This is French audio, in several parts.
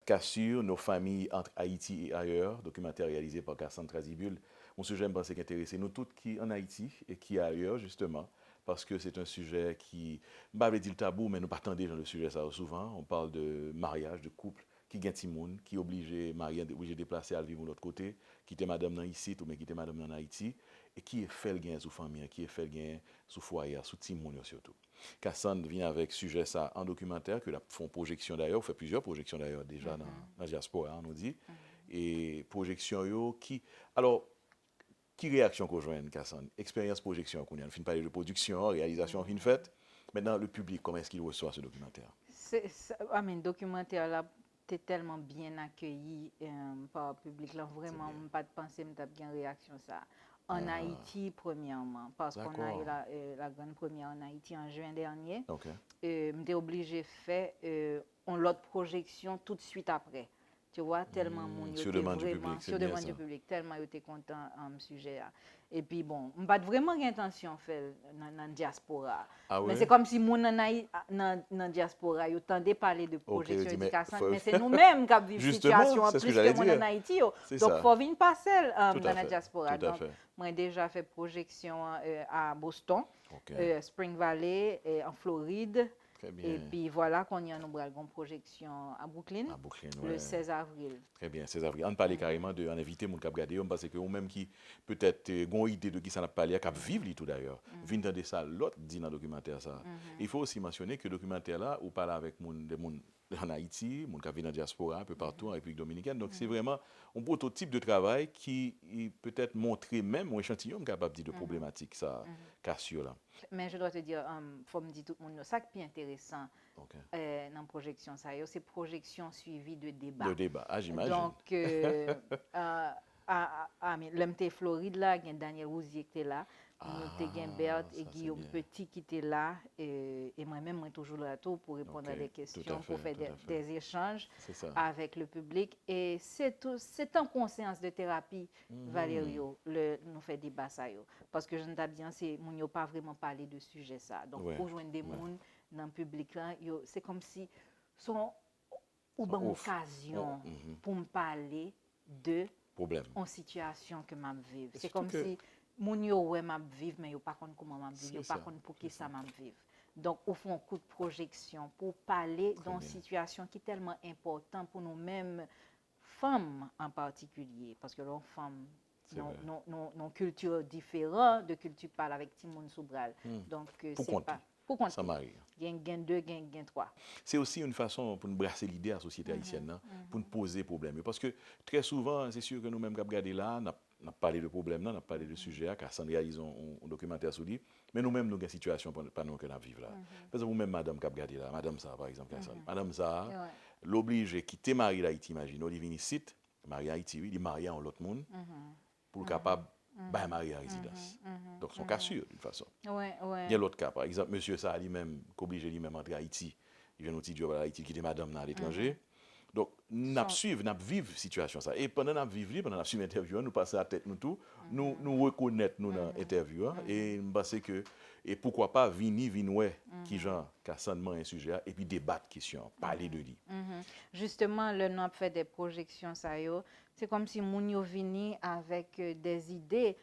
Cassure, nos familles entre Haïti et ailleurs, documentaire réalisé par Cassandre Trazibul. Un sujet, je pense, qui intéresse nous tous qui en Haïti et qui ailleurs, justement, parce que c'est un sujet qui, je ne vais pas dire le tabou, mais nous partons déjà dans le sujet ça souvent. On parle de mariage, de couple, qui gagne Timoun, qui est obligé, marié, obligé de déplacer à vivre de l'autre côté, qui était madame dans ici, ou bien qui était madame dans Haïti, et qui est fait le gain sous famille, qui est fait le gain sous foyer, sous Timoun surtout. Cassandre vient avec sujet ça en documentaire, que la font projection d'ailleurs, fait plusieurs projections d'ailleurs déjà dans la diaspora, on nous dit, et projection yo qui, alors, qui réaction qu'on joint Cassandre, expérience projection qu'on a, on finit parler de production, réalisation, on finit faite, maintenant le public, comment est-ce qu'il reçoit ce documentaire? Documentaire là, t'es tellement bien accueilli par le public là, vraiment, pas de penser, m'as bien réaction ça. En Haïti, premièrement, parce qu'on a eu la grande première en Haïti en juin dernier. J'étais obligé de faire l'autre projection tout de suite après. Tu vois, tellement mon sur demande du public, sur demande du public, tellement j'étais content en sujet là. Et puis bon, pas vraiment d'intention faire dans la diaspora. Mais c'est comme si mon dans la diaspora, yo tendait parler de projection éducation, mais c'est nous-mêmes qui vivons une situation plus que mon en Haïti. Donc faut venir passer dans la diaspora. Donc moi déjà fait projection à Boston, Spring Valley, en Floride. Et puis voilà qu'on y a une projection à Brooklyn, le 16 avril. Très bien, 16 avril. On parle carrément de inviter mon cap garder, parce que ou même qui peut-être une idée de qui ça n'a pas l'air, cap vivre tout d'ailleurs. Vient de ça, l'autre dit dans le documentaire ça. Il faut aussi mentionner que le documentaire là, on parle avec des gens en Haïti, mon qui vient dans la diaspora, un peu partout en République dominicaine. Donc c'est vraiment un prototype de travail qui peut-être montrer même un échantillon capable de problématique ça, Cassure là. Mais je dois te dire, faut me dire tout le monde, ça qui est intéressant dans la projection, c'est projection suivie de débat. De débat, j'imagine. Donc, l'MT Floride là, il y a Daniel Rousier qui était là, il y a Bert et Guillaume Petit qui étaient là, et moi-même, je suis toujours là pour répondre à des questions, pour faire des échanges avec le public. Et c'est en conscience de thérapie, Valério, nous fait débat ça. Parce que je ne t'ai bien, nous n'avons pas vraiment parlé de sujet ça. Donc, pour joindre des gens dans le public, c'est comme si sont une bonne occasion pour me parler de en situation que je vis. C'est comme si moun yo ouais m'a vivre mais yo pas connait comment m'a vivre, yo pas connait pour qui ça m'a vivre. Donc au fond un coup de projection pour parler d'une situation qui est tellement importante pour nous-mêmes femmes en particulier parce que les femmes non culture différente de culture parle avec Timon Soubral. Donc c'est pas pour ça m'arrive. Gain 2, gain 3. C'est aussi une façon pour nous brasser l'idée à la société haïtienne, pour nous poser problème. Parce que très souvent, c'est sûr que nous-mêmes, quand regardons là, on a parlé de problème, on a parlé de sujet, car sans réaliser un documentaire sur lui, mais nous-mêmes, nous avons une situation pas nous que nous vivons là. Parce que vous-même, madame, quand regardez là, madame ça, par exemple, madame ça, l'oblige quitter Marie d'Haïti, imagine, il vient ici, Marie Haïti, il est marié en l'autre monde, pour capable bah marié à résidence. Donc son cas sûr d'une façon. Il y a l'autre cas par exemple monsieur ça lui-même qu'obligé lui-même entrer à Haïti. Il vient nous job à Haïti qui était madame à l'étranger. Donc n'a suivre n'a vivre situation ça et pendant n'a vivre pendant n'a suivre interview nous passer la tête nous tout nous reconnaître nous dans interview et penser que et pourquoi pas venir ouais qui genre cassandement un sujet et puis débattre question parler de lui. Justement le nous fait des projections ça yo c'est comme si moun yo vini avec des idées.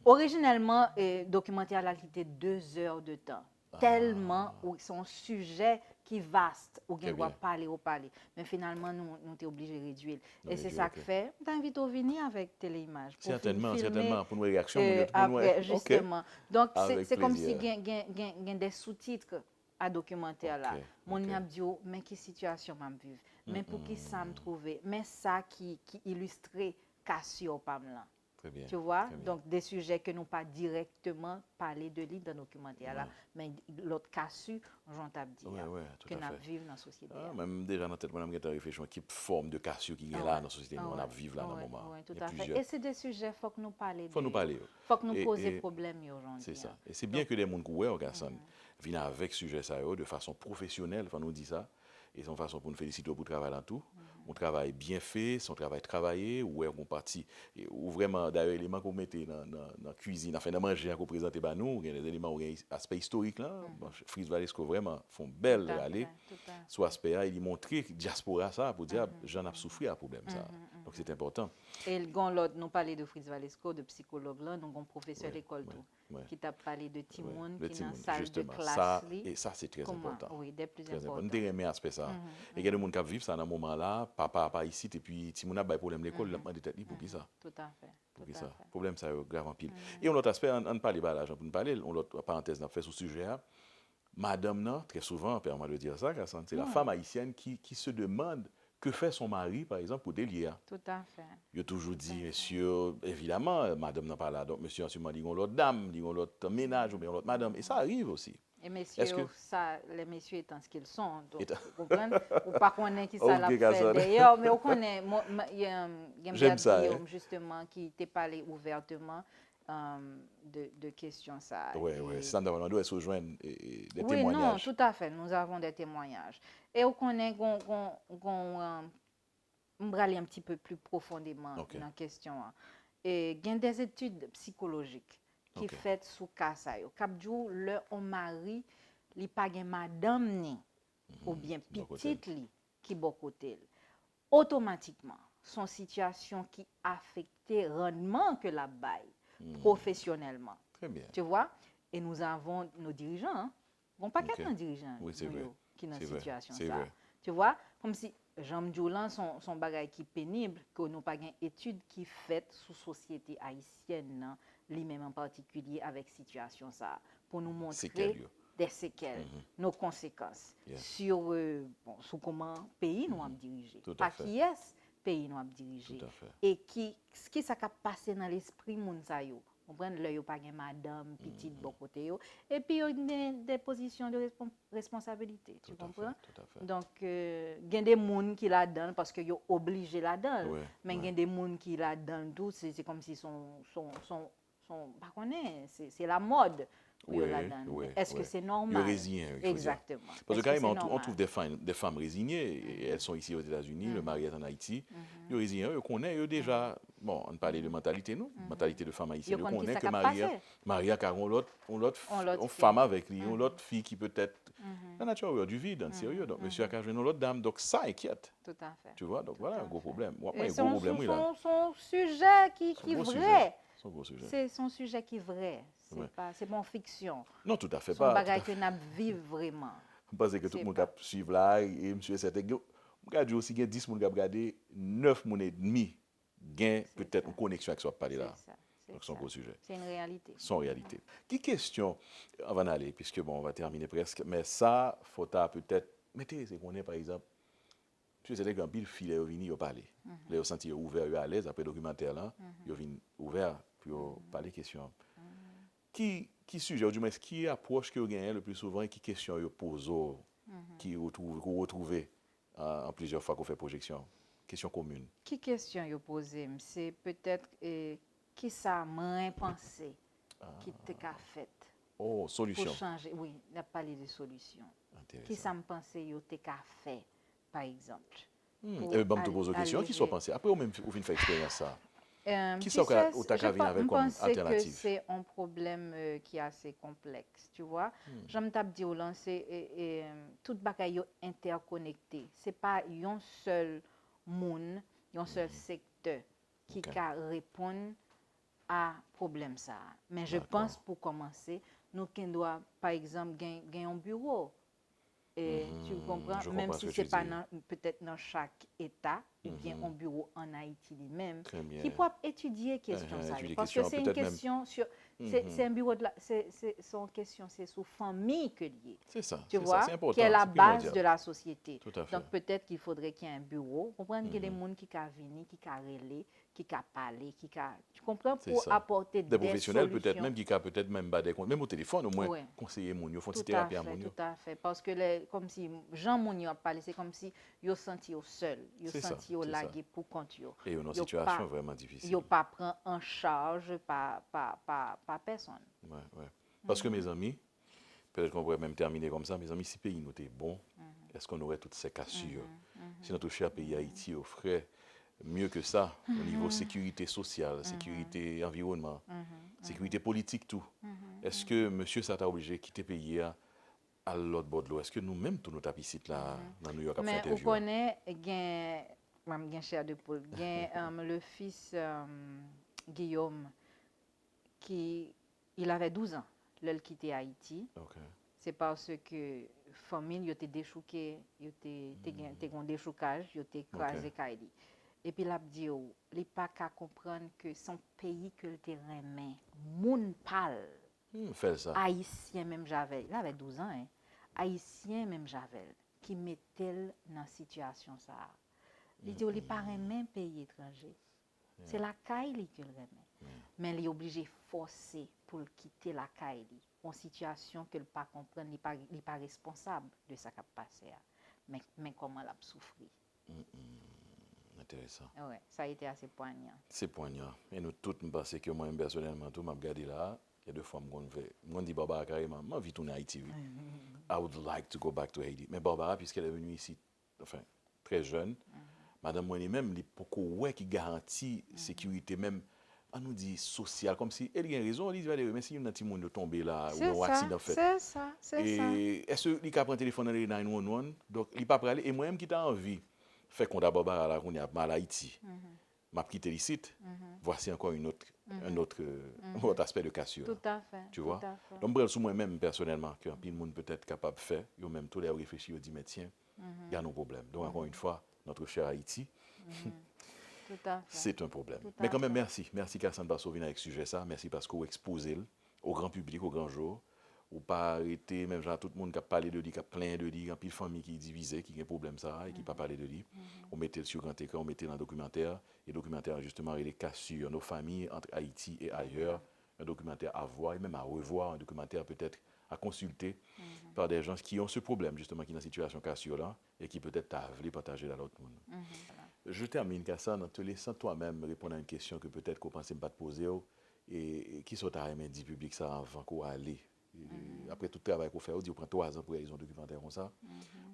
Originellement, documentaire là, c'était 2 heures de temps. Tellement, c'est un sujet qui est vaste, où on doit parler. Mais finalement, nous sommes obligés de réduire. Et c'est ça que fait, t'invite à venir avec téléimage. Certainement, pour nos réactions. Après, justement. Donc, c'est comme si il y a des sous-titres à documentaire là. Mon a dit, mais quelle situation m'a vivre? Mais pour qui ça me trouver? Mais ça qui illustrait Cassio Pamela. Très bien. Tu vois? Donc, des sujets que nous pas directement parlé de lui dans le documentaire là, mais l'autre Cassio, j'en t'ai dit, que nous vivons dans la société. Même déjà dans la tête, moi, j'ai réfléchi à quelle forme de Cassio qui est là dans la société, nous, on vivons là dans le moment. Oui, tout à fait. Et c'est des sujets, il faut que nous parlions. Faut nous parler. Faut que nous poser problème aujourd'hui. C'est ça. Et c'est bien que les gens qui voient, viennent avec ce sujet ça de façon professionnelle, faut nous dire ça. Et c'est une façon pour nous féliciter pour travailler dans tout. un travail bien fait, son travail travaillé, ou est-ce qu'on partit, ou vraiment, d'ailleurs, les éléments qu'on mettait dans la cuisine, enfin, dans manger, qu'on présente par nous, il y a des éléments, où il y a un aspect historique là, Fritz Valesco vraiment font belle aller, sur aspect là, il montrer diaspora ça, pour dire, j'en ai souffert à problème ça. Donc c'est important. Et nous parlait de Fritz Valesco, de psychologue là, nous avons professeur d'école tout. Qui t'a parlé de Timoun, qui est dans la salle de classe. Et ça, c'est très important. Oui, des plus importants. Nous avons aspect ça. Et il y a des gens qui vivent ça dans ce moment-là, papa ici, et puis Timoun a des problèmes de l'école, il a demandé tête pour qui ça. Tout à fait. Pour qui ça. Problème, ça est grave en pile. Et un autre aspect, on parle de l'argent pour nous parler, on l'autre parenthèse, on fait sur ce sujet. Madame, très souvent, permet de dire ça, c'est la femme haïtienne qui se demande que fait son mari, par exemple, pour délier. Tout à fait. Il a toujours dit, monsieur, évidemment, madame n'a pas là, donc monsieur a sûrement dit l'autre dame, dit l'autre ménage ou bien l'autre madame, et ça arrive aussi. Et messieurs, les messieurs étant ce qu'ils sont, donc, vous comprenez, ou pas qu'on est qui ça l'a fait d'ailleurs, mais on connaît, il y a un justement qui t'a parlé ouvertement de questions ça. Oui, c'est ça, on doit se rejoindre des témoignages. Oui, non, tout à fait, nous avons des témoignages. Et on connaît on va aller un petit peu plus profondément dans la question. Et il y a des études psychologiques qui sont faites sous cas ça. Capjou, le mari, il n'y a pas de madame ni, ou bien petite li, qui est côté. Automatiquement, son situation qui affecte le rendement que la baille professionnellement. Très bien. Tu vois? Et nous avons nos dirigeants, bon pas qu'un dirigeant qui est dans cette situation ça. Tu vois? Comme si Jean Djoulan son bagage qui pénible que nous pas une étude qui faite sous société haïtienne lui-même en particulier avec situation ça pour nous montrer des séquelles, nos conséquences sur sur comment pays nous avons dirigé. Pas qui est pays nous avons dirigé et ce qui ça a passé dans l'esprit moun sa yo. On prend là yo pas madame petite bon côté et puis des positions de responsabilité, tu comprends? Donc il y a des gens qui la donnent parce que yo obligé la donne, mais il y a des gens qui la donnent tout c'est comme si son pas connaît, c'est la mode. Est-ce que c'est normal? Résigné, exactement. Parce que carrément, on trouve des femmes résignées, et elles sont ici aux États-Unis, le mari est en Haïti. Ils sont résignées, ils connaissent déjà, bon, on parlait de mentalité, nous, mentalité de femme haïtienne. Ils connaissent que Maria, car on l'autre femme avec lui, on l'autre fille qui peut-être, la nature du vide, en sérieux. Donc, monsieur a une autre dame, donc ça inquiète. Tout à fait. Tu vois, donc voilà un gros problème. Son sujet qui est vrai. C'est son sujet qui est vrai. C'est pas fiction. Non, tout à fait pas. C'est un bagage que nous vivons vraiment. Je pense que tout le monde qui suit là, et monsieur, c'était. Je dis aussi qu'il y a 10 personnes qui ont regardé, 9 personnes et demie gain peut-être une connexion avec ce qu'on parle là. Donc, c'est un gros sujet. C'est une réalité. C'est une réalité. Qui question, avant d'aller, puisque bon, on va terminer presque, mais ça, faut peut-être. Mettez, c'est qu'on est par exemple. Tu sais, c'est un pile filet, ils viennent parler. Ils ont senti ouvert, à l'aise après le documentaire là. Ils viennent ouvert pour parler questions. Qui sujet, ou du moins, qui approche que vous gagnez le plus souvent et qui question vous posez, qui vous retrouvez en plusieurs fois qu'on fait projection? Question commune. Qui question vous posez? C'est peut-être qui ça m'a pensé qui t'a fait. Oh, solution. Pour changer, oui, on a parlé de solution. Qui ça me pensé vous t'a fait, par exemple? Et bien, tu poses une question, qui soit pensé? Après, vous venez faire expérience ça. Qui ça ou t'as qu'à venir avec comme alternative? Je pense que c'est un problème qui est assez complexe, tu vois. J'aime t'ab dire là, c'est tout bagaille interconnecté. C'est pas un seul monde, un seul secteur qui peut répondre à problème ça. Mais je pense pour commencer, nous doit par exemple gagner un bureau. Et tu comprends, même si ce n'est pas peut-être dans chaque État, ou bien un bureau en Haïti lui-même, qui peut étudier la question. Parce que c'est une question sur. C'est un bureau de la. Son question, c'est sur famille que lié. C'est ça. Tu vois, qui est la base de la société. Donc peut-être qu'il faudrait qu'il y ait un bureau. Comprendre qu'il y a des gens qui peuvent venir, qui peuvent relayer, qui peuvent parler, qui peuvent. Tu comprends, pour apporter des professionnels peut-être même qui peuvent peut-être même battre des comptes, même au téléphone au moins conseiller mon yo, font une thérapie à mon yo. Tout à fait. Parce que comme si Jean Mounio a parlé, c'est comme si yo senti au seul, yo senti au lagué pour compte yo. Et une situation vraiment difficile. Yo pas prend en charge par personne. Ouais. Parce que mes amis, peut-être qu'on pourrait même terminer comme ça, mes amis, si pays nous était bon, est-ce qu'on aurait toutes ces cassures? Si notre cher pays Haïti offrait mieux que ça, au niveau sécurité sociale, sécurité environnement, sécurité politique, tout, est-ce que monsieur ça t'a obligé de quitter le pays à l'autre bord de l'eau? Est-ce que nous-mêmes, tout nos tapis là, dans New York, à faire Mais vous interview? connaissez, moi, cher de Paul, le fils Guillaume, qui il avait 12 ans, il quitté Haïti. Okay. C'est parce que la famille était déchouquée, il était un déchoucage, il était écrasé. Et puis il a dit, il n'est pas qu'à comprendre que son pays que le terrain main, moun pal, haïtien même Javel, il avait 12 ans, hein, haïtien même Javel, qui mettait dans la situation ça. Il dit, il n'est pas même pays étranger. C'est la Kaili que le remet. Mais il est obligé de forcer pour quitter la Kaili. En situation que le pas comprendre, il n'est pas responsable de ce qui a passé. Mais comment il a souffert. Intéressant. Ouais, ça a été assez poignant. C'est poignant. Et nous tous, nous pensons que moi, personnellement, tout, je regardé là, il y a deux fois, je dis Barbara carrément, je vis tourner à Haïti. I would like to go back to Haiti. Mais Barbara, puisqu'elle est venue ici, enfin, très jeune, madame moi-même, il y a beaucoup qui garantit sécurité, même, on nous dit sociale, comme si elle a raison, elle dit, mais si il y a un petit monde tombé là, ou un accident fait. C'est ça, c'est ça. Et est-ce qu'il a pris un téléphone dans les 911? Donc, il n'est pas prêt à aller. Et moi-même qui t'ai envie, fait qu'on a Barbara là, qu'on est à Haïti. M'a quitté le site. Voici encore un autre aspect de cassure. Tout à fait. Tu vois? Donc, je suis moi-même personnellement, que le monde peut être capable de faire, ils ont même tous les réfléchis, ils disent, mais tiens, il y a nos problèmes. Donc, encore une fois, notre cher Haïti, c'est un problème. Mais quand même, merci. Merci, Cassandre Basso-Vin, avec ce sujet ça. Merci parce que vous exposez au grand public, au grand jour. Ou pas arrêter, même genre tout le monde qui a parlé de lui, qui a plein de lui, il y a une famille qui est divisée, qui a un problème ça, et qui n'a pas parlé de lui. On mettait sur grand écran, on mettait dans le documentaire. Et le documentaire, justement, il est cassure nos familles entre Haïti et ailleurs. Un documentaire à voir et même à revoir, un documentaire peut-être à consulter par des gens qui ont ce problème, justement, qui sont dans une situation cassure là, et qui peut-être veulent partager dans l'autre monde. Je termine, Cassandre, en te laissant toi-même répondre à une question que peut-être qu'on pensait pas te poser, et qui sont à dit public ça avant qu'on aller. Après tout le travail qu'on fait, on dit qu'on prend 3 ans pour réaliser un documentaire comme ça.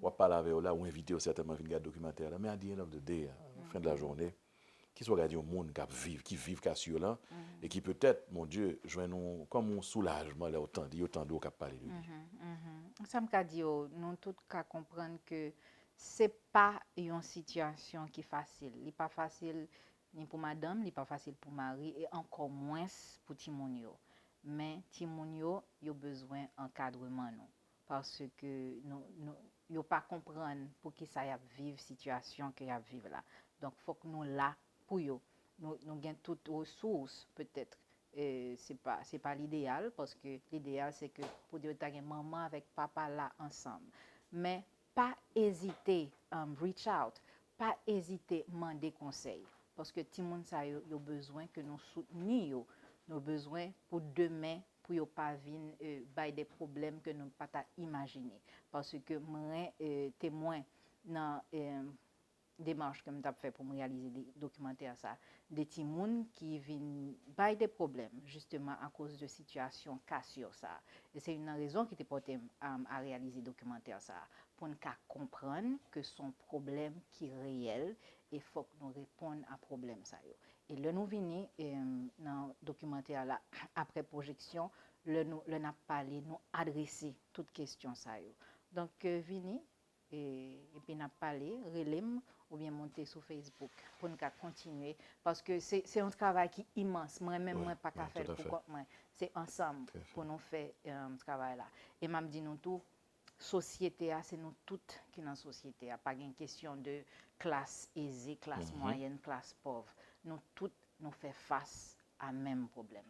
On va parler avec eux là, ou inviter certainement à regarder le documentaire là. Mais à the end of the day, à la fin de la journée, qui soit regardé au monde qui vivent cassure là, et qui peut-être, mon Dieu, joignent comme un soulagement là, autant d'eau qui a parlé de lui. Ça me dit, nous tous qu'à comprendre que c'est pas une situation qui est facile. Il n'est pas facile ni pour madame, il n'est pas facile pour Marie, et encore moins pour Timonio. Mais Timonio, il a besoin d'encadrement, parce que nous pas comprendre pour qui ça y a vivre situation que y a vivre là. Donc faut que nous là pour eux. Nous gagnons toutes ressources peut-être. C'est pas l'idéal, parce que l'idéal c'est que pour dire que maman avec papa là ensemble. Mais pas hésiter reach out, pas hésiter demander conseil, parce que tout le monde ça a besoin que nous soutenions. Nos besoins pour demain, pour ne pas venir des problèmes que nous ne pouvons pas imaginer. Parce que moi, témoin dans démarche que je fait pour réaliser des documentaires, ça, des petits gens qui viennent des problèmes, justement à cause de situations cassures. Ça. Et c'est une raison qui était portée à réaliser des documentaires, ça, pour nous comprendre que son problème qui est réel, et il faut que nous répondions à ce problème. Ça. Et là, nous venons dans le documentaire là, après projection, nous avons parlé, nous adresser toutes questions. Ça. Donc, venez et puis nous avons parlé, relève ou bien monter sur Facebook pour nous continuer. Parce que c'est un travail qui est immense. Moi-même, je ne pas qu'à faire pour moi. C'est ensemble pour nous faire ce travail-là. Et je dis nous tout, société, c'est nous toutes qui dans la société. Pas une question de classe aisée, classe moyenne, classe pauvre. Nous toutes nous faisons face à même problème.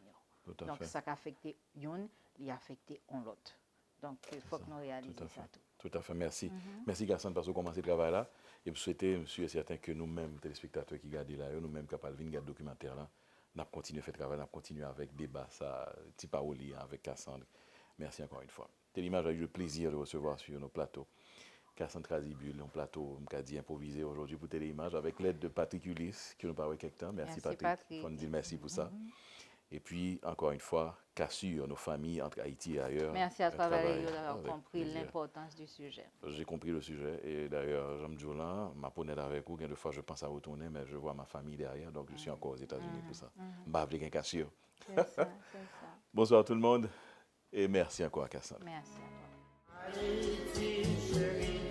Donc, ça qui affecte une, il affecte l'autre. Donc, il faut que nous réalisions ça tout. Tout à fait, merci. Merci, Cassandre, parce que vous commencez le travail là. Et vous souhaitez, monsieur, certain que nous-mêmes, téléspectateurs qui regardent là, nous-mêmes capables de regarder le documentaire là, nous avons continué à faire le travail, nous avons continué avec débat, ça, petit paroli avec Cassandre. Merci encore une fois. Téléimage a eu le plaisir de recevoir sur nos plateaux Cassandre Razibul, un plateau, on dit improvisé aujourd'hui pour Téléimage, avec l'aide de Patrick Ulysse, qui nous parle quelque temps. Merci Patrick. Il faut nous dire merci pour ça. Et puis, encore une fois, qu'assurent nos familles entre Haïti et ailleurs. Merci à toi, Valérie, d'avoir compris l'importance du sujet. J'ai compris le sujet. Et d'ailleurs, Jean Djoulin, ma honnête avec vous, des fois, je pense à retourner, mais je vois ma famille derrière, donc je suis encore aux États-Unis pour ça. Je vais cassure. C'est ça, c'est ça. Bonsoir tout le monde et merci encore à Kassan. Merci à toi. Haïti chérie,